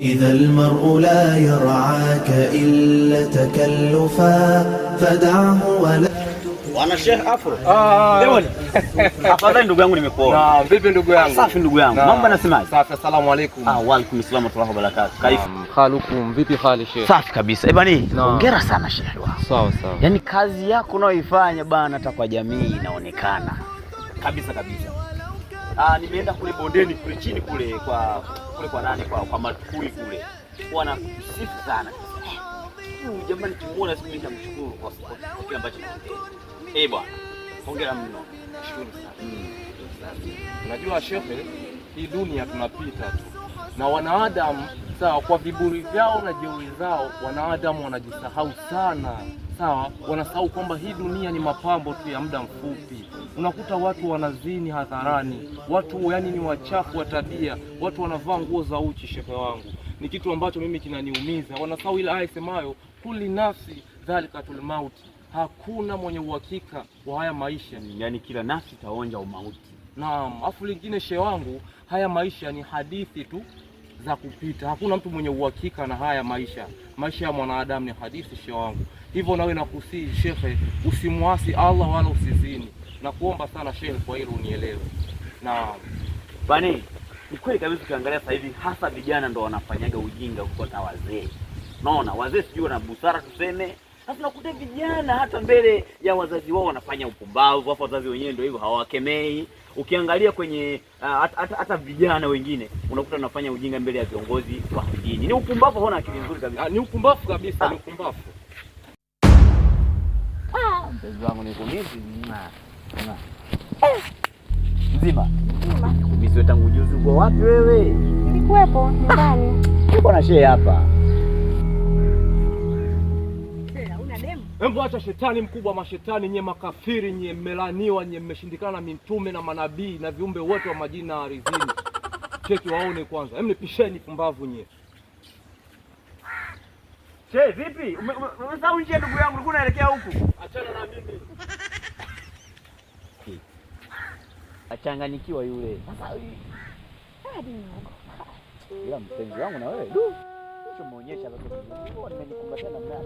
إذا المرء لا يرعاك إلا تكلفا فدعه ولا Wana Sheikh Afro. Demoni. Afadhali ndugu yangu nimekuona. Naam, vipi ndugu yangu? Safi ndugu yangu. Mambo yanasemaje? Safi, asalamu alaykum. Wa alaykum assalam wa rahmatullahi wa barakatuh. Kaifa? Khalukum, vipi hali Sheikh? Safi kabisa. Bani, hongera sana Sheikh wangu. Sawa sawa. Yaani kazi yako unayoifanya bana hata kwa jamii inaonekana. Kabisa kabisa. Nimeenda kule bondeni kule chini kule kwa nani kwa Matukui kule. Bwana sifu sana. Jamani kimuona siku mimi namshukuru kwa kile ambacho anatenda. Bwana. Hongera mno. Shukuru sana. Unajua Sheikh, hii dunia tunapita tu. Na wanadamu sawa, kwa viburi vyao na jeuri zao, wanadamu wanajisahau sana. Sawa, wanasahau kwamba hii dunia ni mapambo tu ya muda mfupi. Unakuta watu wanazini hadharani, watu yani ni wachafu wa tabia, watu wanavaa nguo za uchi. Sheikh wangu, ni kitu ambacho mimi kinaniumiza. Wanasahau ile aya isemayo kulli nafsi dhalikatul mauti, hakuna mwenye uhakika wa haya maisha, yani kila nafsi itaonja umauti. Naam, afu lingine Sheikh wangu, haya maisha ni hadithi tu za kupita. Hakuna mtu mwenye uhakika na haya maisha. Maisha ya mwanadamu ni hadithi Sheikh wangu. Hivyo nawe nakusihi Sheikh, usimwasi Allah wala usizini. Nakuomba sana Sheikh kwa hilo unielewe. Naam. Bani, ni kweli kabisa ukiangalia sasa hivi hasa vijana ndo wanafanyaga ujinga kuliko wazee. Unaona, wazee sijui wana busara tuseme. Sasa nakuta vijana hata mbele ya wazazi wao wanafanya upumbavu, hapo wazazi wenyewe ndio hivyo hawakemei. Ukiangalia kwenye hata vijana wengine unakuta wanafanya ujinga mbele ya viongozi wa dini. Ni upumbavu, hona akili nzuri kabisa. Ni upumbavu kabisa, ni upumbavu. Mpenzi wangu niko hivi. Mzima. Kubiswe tangu juzi uko wapi wewe? Nilikuwepo nyumbani. Uko na shehe hapa. Hebu acha shetani mkubwa, mashetani nye makafiri, nye mmelaniwa, nye mmeshindikana na mitume na manabii na viumbe wote wa majina ardhini. Cheki waone kwanza. Hebu nipisheni pumbavu nye. Che, vipi? Umesahau nje ndugu yangu, ulikuwa unaelekea huku. Achana na mimi. Achanganyikiwa yule. Sasa hadi niogopa. Ila mpenzi wangu na wewe, hicho muonyesha basi. Nimenikumbatia namna ya